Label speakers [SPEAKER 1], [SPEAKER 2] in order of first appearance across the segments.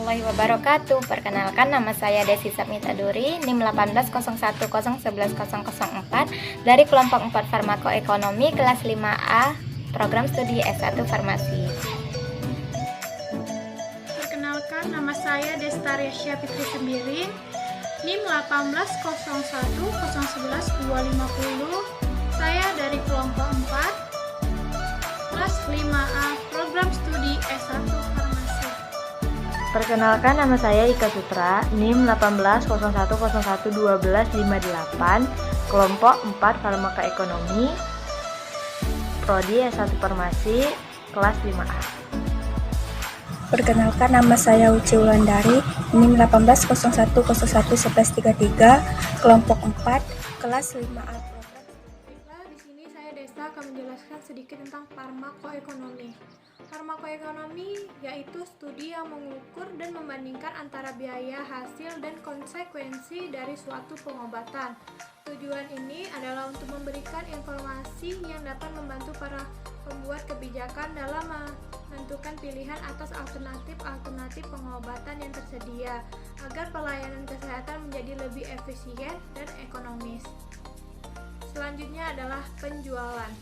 [SPEAKER 1] warahmatullahi wabarakatuh. Perkenalkan, nama saya Desi Sapnita Duri, NIM 1801011004 dari kelompok 4 Farmakoekonomi kelas 5A, program studi S1 Farmasi.
[SPEAKER 2] Perkenalkan, nama saya Destaresya Fitri Sembiring, NIM 1801011250. Saya dari kelompok 4 kelas 5A, program studi S1 Farmasi.
[SPEAKER 3] Perkenalkan, nama saya Ika Sutra, NIM 1801011258, kelompok 4 Farmakoekonomi, prodi S1 Farmasi, kelas 5A.
[SPEAKER 4] Perkenalkan, nama saya Uci Wulandari, NIM 1801011133, kelompok 4, kelas 5A.
[SPEAKER 2] Baiklah, di sini saya Desta akan menjelaskan sedikit tentang farmakoekonomi. Farmakoekonomi yaitu studi yang mengukur dan membandingkan antara biaya, hasil, dan konsekuensi dari suatu pengobatan. Tujuan ini adalah untuk memberikan informasi yang dapat membantu para pembuat kebijakan dalam menentukan pilihan atas alternatif pengobatan yang tersedia agar pelayanan kesehatan menjadi lebih efisien dan ekonomis. Selanjutnya adalah penjualan.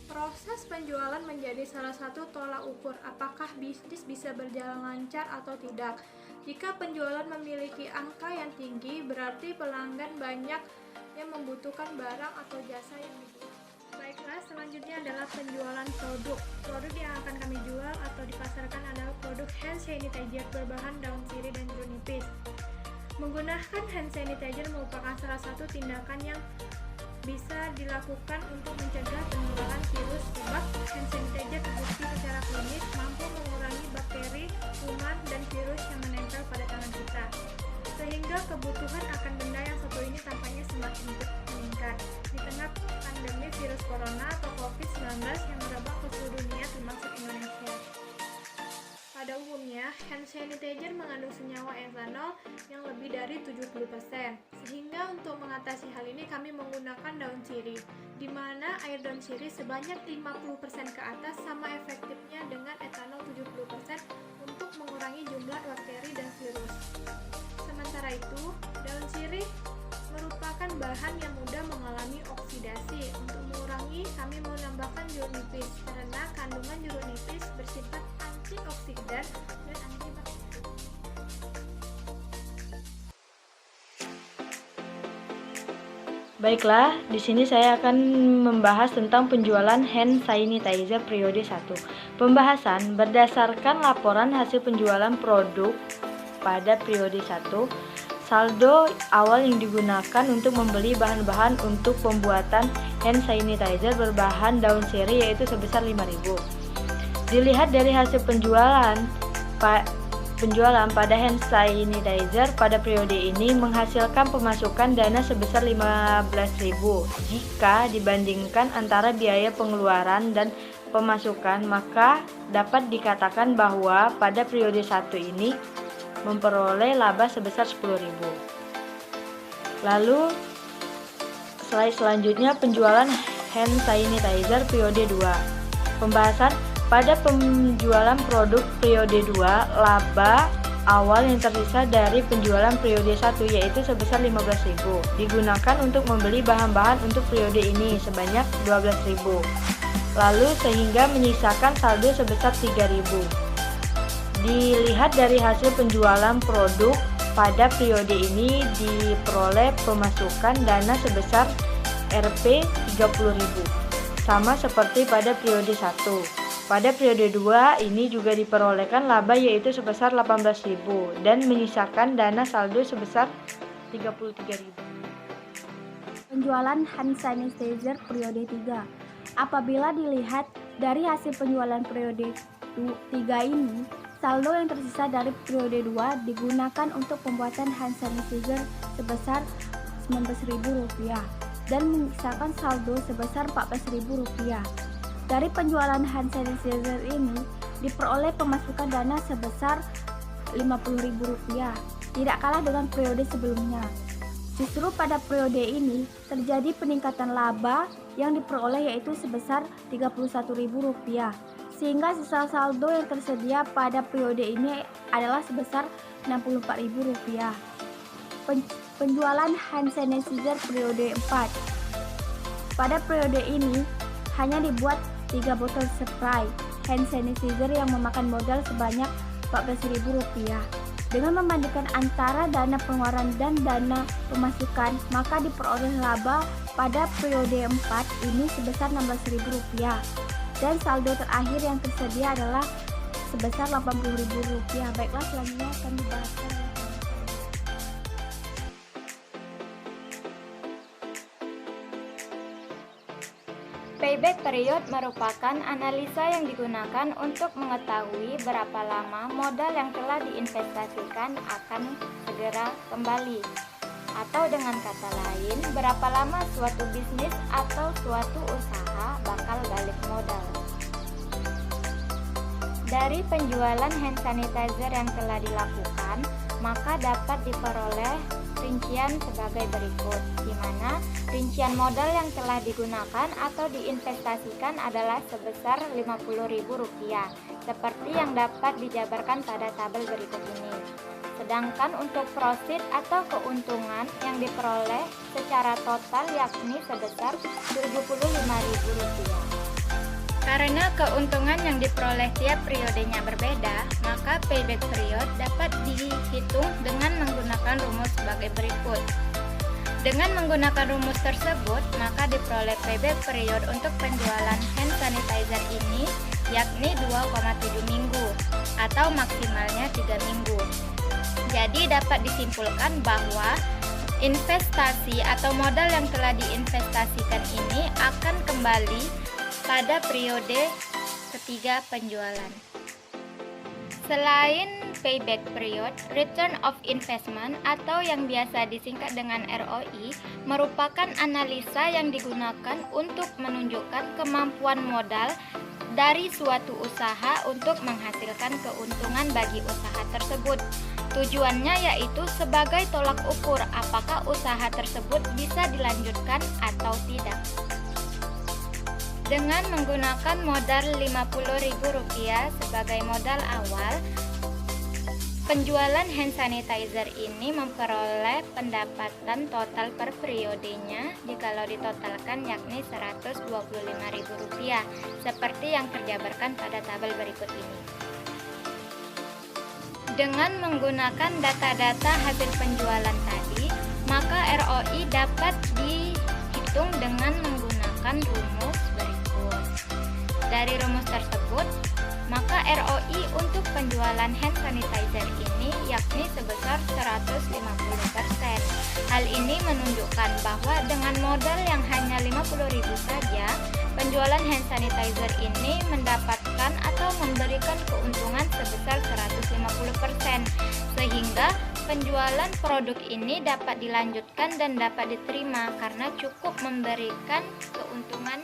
[SPEAKER 2] Proses penjualan menjadi salah satu tolak ukur apakah bisnis bisa berjalan lancar atau tidak. Jika penjualan memiliki angka yang tinggi, berarti pelanggan banyak yang membutuhkan barang atau jasa yang dijual. Baiklah, selanjutnya adalah penjualan produk. Produk yang akan kami jual atau dipasarkan adalah produk hand sanitizer berbahan daun sirih dan jeruk nipis. Menggunakan hand sanitizer merupakan salah satu tindakan yang bisa dilakukan untuk mencegah penularan virus, sebab hand sanitizer terbukti secara klinis mampu mengurangi bakteri, kuman, dan virus yang menempel pada tangan kita, sehingga kebutuhan akan benda yang satu ini tampaknya semakin meningkat di tengah pandemi virus corona atau COVID-19 yang merebak ke seluruh dunia termasuk Indonesia. Pada umumnya, hand sanitizer mengandung senyawa etanol yang lebih dari 70%, sehingga untuk mengatasi hal ini kami menggunakan daun sirih, di mana air daun sirih sebanyak 50% ke atas sama efektifnya dengan etanol 70% untuk mengurangi jumlah bakteri dan virus. Sementara itu, daun sirih merupakan bahan yang mudah mengalami oksidasi. Untuk mengurangi, kami menambahkan jeruk nipis, karena kandungan jeruk nipis bersifat antioksidan dan antibakteri.
[SPEAKER 3] Baiklah, di sini saya akan membahas tentang penjualan hand sanitizer periode 1. Pembahasan berdasarkan laporan hasil penjualan produk pada periode 1. Saldo awal yang digunakan untuk membeli bahan-bahan untuk pembuatan hand sanitizer berbahan daun sirih yaitu sebesar 5.000. Dilihat dari hasil penjualan pada hand sanitizer pada periode ini menghasilkan pemasukan dana sebesar 15.000. Jika dibandingkan antara biaya pengeluaran dan pemasukan, maka dapat dikatakan bahwa pada periode 1 ini memperoleh laba sebesar 10.000. Lalu slide selanjutnya penjualan hand sanitizer periode 2. Pembahasan pada penjualan produk periode 2, laba awal yang tersisa dari penjualan periode 1 yaitu sebesar 15.000 digunakan untuk membeli bahan-bahan untuk periode ini sebanyak 12.000. Lalu sehingga menyisakan saldo sebesar 3.000. Dilihat dari hasil penjualan produk pada periode ini diperoleh pemasukan dana sebesar Rp 30.000, sama seperti pada periode 1. Pada periode 2 ini juga diperolehkan laba yaitu sebesar 18.000 dan menyisakan dana saldo sebesar 33.000.
[SPEAKER 4] Penjualan hand sanitizer periode 3. Apabila dilihat dari hasil penjualan periode 3 ini, saldo yang tersisa dari periode 2 digunakan untuk pembuatan hand sanitizer sebesar Rp19.000 dan menyisakan saldo sebesar Rp14.000. Dari penjualan hand sanitizer ini diperoleh pemasukan dana sebesar Rp50.000, tidak kalah dengan periode sebelumnya. Justru pada periode ini terjadi peningkatan laba yang diperoleh yaitu sebesar Rp31.000, sehingga sisa saldo yang tersedia pada periode ini adalah sebesar Rp64.000. Penjualan hand sanitizer periode 4. Pada periode ini hanya dibuat 3 botol spray hand sanitizer yang memakan modal sebanyak Rp14.000. Dengan membandingkan antara dana pengeluaran dan dana pemasukan, maka diperoleh laba pada periode 4 ini sebesar Rp16.000 dan saldo terakhir yang tersedia adalah sebesar Rp80.000. Baiklah, selanjutnya akan dibahas.
[SPEAKER 1] Payback period merupakan analisa yang digunakan untuk mengetahui berapa lama modal yang telah diinvestasikan akan segera kembali. Atau dengan kata lain, berapa lama suatu bisnis atau suatu usaha bakal balik modal. Dari penjualan hand sanitizer yang telah dilakukan, maka dapat diperoleh rincian sebagai berikut, di mana rincian modal yang telah digunakan atau diinvestasikan adalah sebesar Rp50.000, seperti yang dapat dijabarkan pada tabel berikut ini. Sedangkan untuk profit atau keuntungan yang diperoleh secara total yakni sebesar Rp75.000. Karena keuntungan yang diperoleh tiap periodenya berbeda, maka payback period dapat dihitung dengan menggunakan rumus sebagai berikut. Dengan menggunakan rumus tersebut, maka diperoleh payback period untuk penjualan hand sanitizer ini yakni 2,7 minggu atau maksimalnya 3 minggu. Jadi dapat disimpulkan bahwa investasi atau modal yang telah diinvestasikan ini akan kembali pada periode ketiga penjualan. Selain payback period, return of investment atau yang biasa disingkat dengan ROI merupakan analisa yang digunakan untuk menunjukkan kemampuan modal dari suatu usaha untuk menghasilkan keuntungan bagi usaha tersebut. Tujuannya yaitu sebagai tolak ukur apakah usaha tersebut bisa dilanjutkan atau tidak. Dengan menggunakan modal Rp50.000 sebagai modal awal, penjualan hand sanitizer ini memperoleh pendapatan total per periodenya jikalau ditotalkan yakni Rp125.000, seperti yang terjabarkan pada tabel berikut ini. Dengan menggunakan data-data hasil penjualan tadi, maka ROI dapat dihitung dengan menggunakan rumus berikut. Dari rumus tersebut, maka ROI untuk penjualan hand sanitizer ini yakni sebesar 150%. Hal ini menunjukkan bahwa dengan modal yang hanya Rp50.000 saja, penjualan hand sanitizer ini mendapatkan atau memberikan keuntungan sebesar 150%, sehingga penjualan produk ini dapat dilanjutkan dan dapat diterima karena cukup memberikan keuntungan